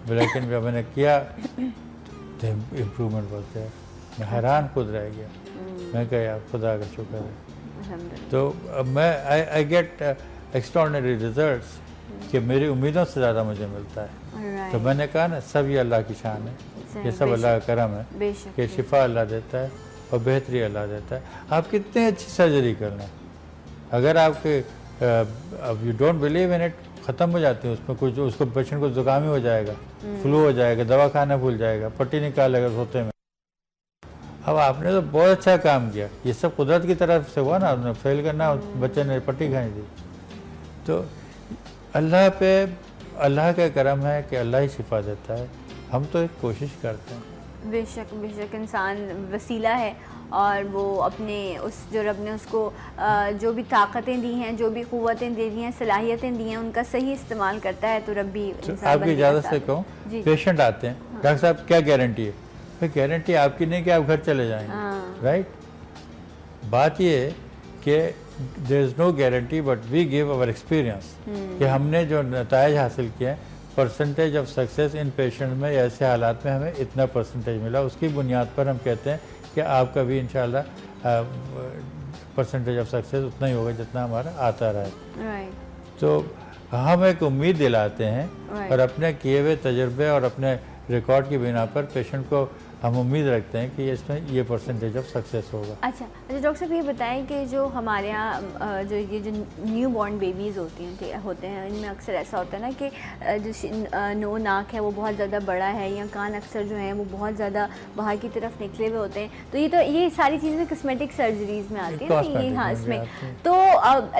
लेकिन जब मैंने किया तो इम्प्रूवमेंट बोलते हैं, मैं हैरान खुद रह गया। मैं कहा यार खुदा का शुक्र है। तो मैं आई गेट एक्स्ट्राऑर्डिनरी रिजल्ट्स कि मेरी उम्मीदों से ज़्यादा मुझे मिलता है। तो मैंने कहा ना, सब ये अल्लाह की शान है, ये सब अल्लाह का करम है कि शिफा अल्लाह देता है और बेहतरी अल्लाह देता है। आप कितनी अच्छी सर्जरी कर लें, अगर आपके अब you don't believe in it, ख़त्म हो जाती है उसमें कुछ, उसको पेशेंट को जुकाम ही हो जाएगा, फ्लू हो जाएगा, दवा खाना भूल जाएगा, पट्टी निकालेगा सोते में। अब आपने तो बहुत अच्छा काम किया, ये सब कुदरत की तरफ से हुआ ना, आपने फेल करना, बच्चे ने पट्टी खाई थी। तो अल्लाह पे, अल्लाह का करम है कि अल्लाह ही शिफा देता है, हम तो एक कोशिश करते हैं। बेशक बेशक, इंसान वसीला है, और वो अपने उस जो रब ने उसको जो भी ताकतें दी हैं, जो भी क़ुव्वतें दे दी हैं, सलाहियतें दी हैं, उनका सही इस्तेमाल करता है, तो रब भी आपकी इजाज़त से कहूँ, पेशेंट आते हैं, डॉक्टर साहब क्या गारंटी है? फिर गारंटी आपकी नहीं कि आप घर चले जाएंगे, राइट? बात ये है कि there is no guarantee, but we give our experience कि हमने जो नताइज हासिल किए हैं, percentage of success in patient में ऐसे हालात में हमें इतना परसेंटेज मिला, उसकी बुनियाद पर हम कहते हैं कि आपका भी इंशाल्लाह परसेंटेज ऑफ सक्सेस उतना ही होगा जितना हमारा आता रहा। तो हम एक उम्मीद दिलाते हैं और अपने किए हुए तजर्बे और अपने रिकॉर्ड की बिना पर पेशेंट को हम उम्मीद रखते हैं कि इसमें ये परसेंटेज ऑफ सक्सेस होगा। अच्छा डॉक्टर साहब ये बताएं कि जो हमारे यहाँ जो न्यू बॉर्न बेबीज़ होते हैं इनमें अक्सर ऐसा होता है ना कि जो नो नाक है वो बहुत ज़्यादा बड़ा है, या कान अक्सर जो हैं वो बहुत ज़्यादा बाहर की तरफ निकले हुए होते हैं, तो ये सारी चीज़ें कस्मेटिक सर्जरीज़ में आती है ना, ये हाँ इसमें तो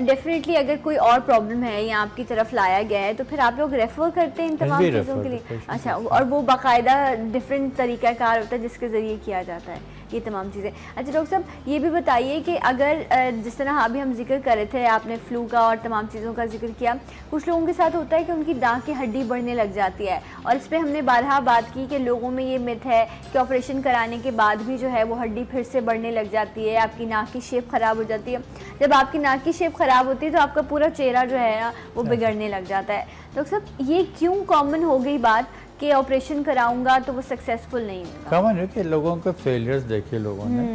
डेफिनेटली अगर कोई और प्रॉब्लम है या आपकी तरफ लाया गया है तो फिर आप लोग रेफ़र करते हैं इन तमाम चीज़ों के लिए? अच्छा, और वो बाकायदा डिफरेंट तरीक़ाकार होता है जिसके ज़रिए किया जाता है ये तमाम चीज़ें। अच्छा डॉक्टर साहब ये भी बताइए कि अगर जिस तरह अभी हम जिक्र कर रहे थे, आपने फ्लू का और तमाम चीज़ों का जिक्र किया, कुछ लोगों के साथ होता है कि उनकी दांत की हड्डी बढ़ने लग जाती है, और इस पर हमने बारहा बात की कि लोगों में ये मिथ है कि ऑपरेशन कराने के बाद भी जो है वो हड्डी फिर से बढ़ने लग जाती है, आपकी नाक की शेप ख़राब हो जाती है। जब आपकी नाक की शेप ख़राब होती है तो आपका पूरा चेहरा जो है ना वो बिगड़ने लग जाता है। डॉक्टर साहब ये क्यों कॉमन हो गई बात कि ऑपरेशन कराऊंगा तो वो सक्सेसफुल नहीं होगा? कॉमन है कि लोगों के फेलियर्स देखे लोगों ने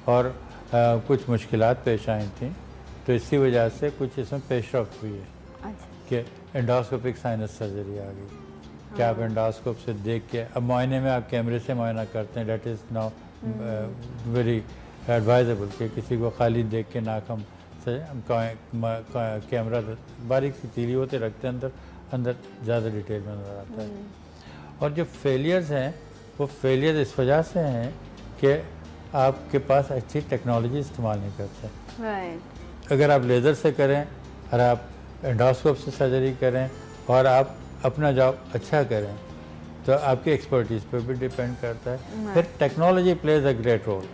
और कुछ मुश्किलात पेश आई थी, तो इसी वजह से कुछ इसमें पेश रफ्त हुई है। अच्छा। कि एंडोस्कोपिक साइनस सर्जरी आ गई कि आप एंडोस्कोप से देख के, अब मुआयने में आप कैमरे से मुआयना करते हैं, that is now very advisable कि किसी को खाली देख के नाक हम कैमरा बारीक सी तीली होते रखते हैं अंदर ज़्यादा डिटेल में नज़र आता है। और जो फेलियर्स हैं वो फेलियर इस वजह से हैं कि आपके पास अच्छी टेक्नोलॉजी इस्तेमाल नहीं करते। अगर आप लेज़र से करें और आप एंडोस्कोप से सर्जरी करें और आप अपना जॉब अच्छा करें तो आपकी एक्सपर्टीज़ पे भी डिपेंड करता है। फिर technology plays a great role.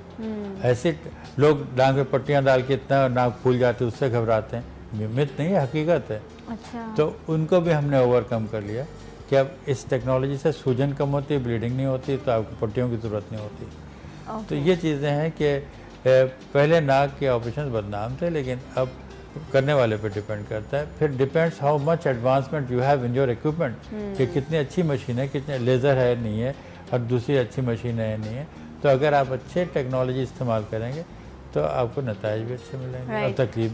ऐसे लोग नाक में पट्टियाँ डाल के इतना नाक फूल जाते उससे घबराते हैं, मिथ नहीं है, हकीकत है। अच्छा। तो उनको भी हमने ओवरकम कर लिया कि अब इस टेक्नोलॉजी से सूजन कम होती है, ब्लीडिंग नहीं होती, तो आपको पट्टियों की ज़रूरत नहीं होती। तो ये चीज़ें हैं कि पहले नाक के ऑपरेशन बदनाम थे, लेकिन अब करने वाले पे डिपेंड करता है। फिर depends how much advancement you have in your equipment, कि कितनी अच्छी मशीन है, कितने लेज़र है नहीं है, और दूसरी अच्छी मशीन है नहीं है। तो अगर आप अच्छे टेक्नोलॉजी इस्तेमाल करेंगे तो आपको नताइज भी अच्छे मिलेंगे और तकलीफ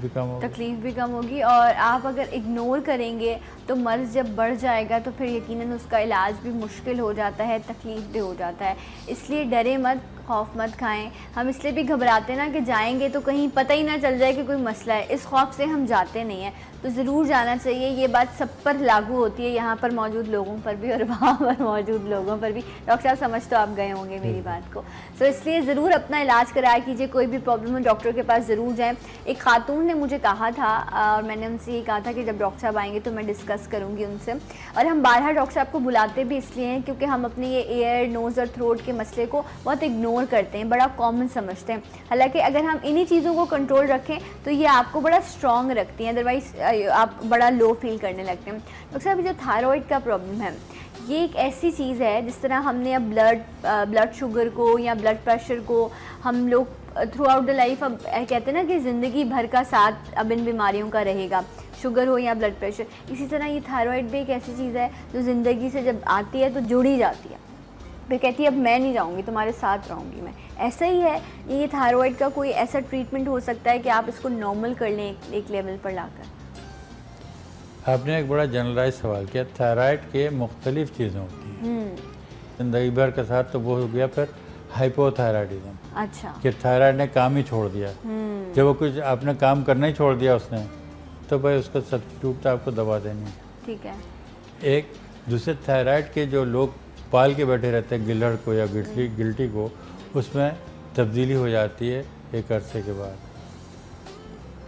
भी कम होगी। और आप अगर इग्नोर करेंगे तो मर्ज़ जब बढ़ जाएगा तो फिर यकीनन उसका इलाज भी मुश्किल हो जाता है, तकलीफ भी हो जाता है। इसलिए डरे मत, खौफ मत खाएं। हम इसलिए भी घबराते ना कि जाएंगे तो कहीं पता ही ना चल जाए कि कोई मसला है, इस खौफ से हम जाते नहीं हैं। तो ज़रूर जाना चाहिए। ये बात सब पर लागू होती है, यहाँ पर मौजूद लोगों पर भी और वहाँ पर मौजूद लोगों पर भी। डॉक्टर साहब समझ तो आप गए होंगे मेरी बात को। तो इसलिए ज़रूर अपना इलाज कराया कीजिए, कोई भी प्रॉब्लम हो डॉक्टर के पास ज़रूर जाएँ। एक खातून ने मुझे कहा था और मैंने उनसे ये कहा था कि जब डॉक्टर साहब आएंगे तो मैं डिस्कस करूँगी उनसे। और हम बारहा डॉक्टर साहब को बुलाते भी इसलिए हैं क्योंकि हम अपने ये एयर, नोज़ और थ्रोट के मसले को बहुत इग्नोर करते हैं, बड़ा कॉमन समझते हैं। हालांकि अगर हम इन्हीं चीज़ों को कंट्रोल रखें तो ये आपको बड़ा स्ट्रॉन्ग रखती हैं, अदरवाइज़ आप बड़ा लो फील करने लगते हैं। डॉक्टर साहब जो थायराइड का प्रॉब्लम है ये एक ऐसी चीज़ है जिस तरह हमने अब ब्लड शुगर को या ब्लड प्रेशर को हम लोग थ्रू आउट द लाइफ अब कहते हैं ना कि ज़िंदगी भर का साथ अब इन बीमारियों का रहेगा, शुगर हो या ब्लड प्रेशर। इसी तरह ये थायराइड भी एक ऐसी चीज़ है जो ज़िंदगी से जब आती है तो जुड़ी जाती है, फिर कहती है अब मैं नहीं जाऊँगी, तुम्हारे साथ रहूँगी मैं। ऐसा ही है ये थायराइड का कोई ऐसा ट्रीटमेंट हो सकता है कि आप इसको नॉर्मल कर लें एक लेवल पर लाकर? आपने एक बड़ा जनरलाइज सवाल किया। थायराइड के मुख्तलिफ चीज़ें होती हैं ज़िंदगी भर के साथ, तो वो हो गया फिर हाइपोथायराइडिज्म। अच्छा। कि थायराइड ने काम ही छोड़ दिया। जब वो कुछ आपने काम करना ही छोड़ दिया उसने, तो भाई उसका सब्स्टिट्यूट तो आपको दवा देनी है। ठीक है। एक दूसरे थायराइड के जो लोग पाल के बैठे रहते हैं गिलहड़ को या गिल्टी को, उसमें तब्दीली हो जाती है एक अरसे के बाद,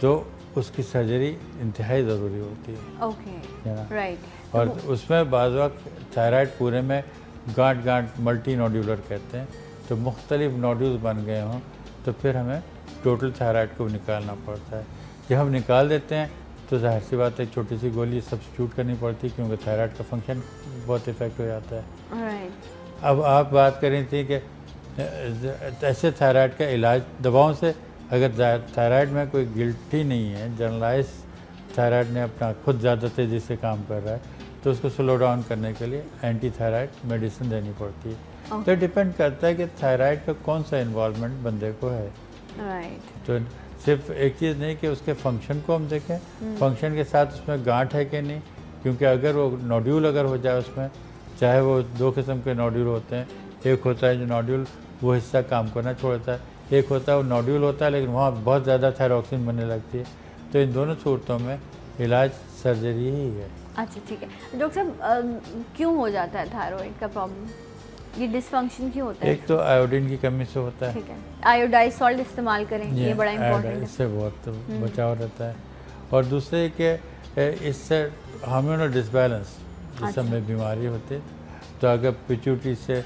तो उसकी सर्जरी इंतहाई ज़रूरी होती है। Okay, right. और उसमें बाज़ वक्त थायराइड पूरे में गांठ मल्टी नोड्यूलर कहते हैं, तो मुख्तलिफ नोड्यूल्स बन गए हों तो फिर हमें टोटल थायराइड को निकालना पड़ता है। जब हम निकाल देते हैं तो जाहिर सी बात है छोटी सी गोली सब्स्टिट्यूट करनी पड़ती है, क्योंकि थायराइड का फंक्शन बहुत इफेक्ट हो जाता है। अब आप बात करें थी कि ऐसे थायराइड का इलाज दवाओं से, अगर थायराइड में कोई गिल्टी नहीं है, जनरलाइज थायराइड ने अपना खुद ज़्यादा तेज़ी से काम कर रहा है, तो उसको स्लो डाउन करने के लिए एंटी थायराइड मेडिसिन देनी पड़ती है। तो डिपेंड करता है कि थायराइड का कौन सा इन्वॉल्वमेंट बंदे को है। तो सिर्फ एक चीज़ नहीं कि उसके फंक्शन को हम देखें, फंक्शन के साथ उसमें गांठ है कि नहीं, क्योंकि अगर वो नोड्यूल अगर हो जाए उसमें, चाहे वो दो किस्म के नोड्यूल होते हैं, एक होता है जो नोड्यूल वो हिस्सा काम करना छोड़ता है, एक होता है वो नोड्यूल होता है लेकिन वहाँ बहुत ज़्यादा थायरॉक्सिन बनने लगती है। तो इन दोनों सूरतों में इलाज सर्जरी ही है। अच्छा ठीक है डॉक्टर साहब, क्यों हो जाता है थायराइड का प्रॉब्लम, ये डिसफंक्शन क्यों होता है? एक तो आयोडीन की कमी से होता है। ठीक है, आयोडाइज सॉल्ट इस्तेमाल करें, ये बड़ा इम्पोर्टेंट है, इससे बहुत बचाव रहता है। और दूसरे कि इससे हार्मोनल डिसबैलेंस जिस समय बीमारी होती है, तो अगर पिट्यूटरी से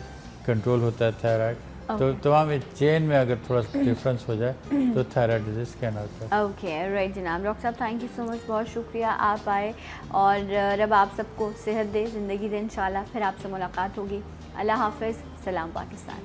कंट्रोल होता है थायराइड, तो तमाम चेन में अगर थोड़ा डिफरेंस हो जाए तो थायराइड डिजीज कहना होता है। ओके राइट जनाब। डॉक्टर साहब थैंक यू सो मच, बहुत शुक्रिया आप आए, और रब आप सबको सेहत दे, ज़िंदगी दे इंशाल्लाह। फिर आपसे मुलाकात होगी। अल्लाह हाफ़िज़, सलाम पाकिस्तान।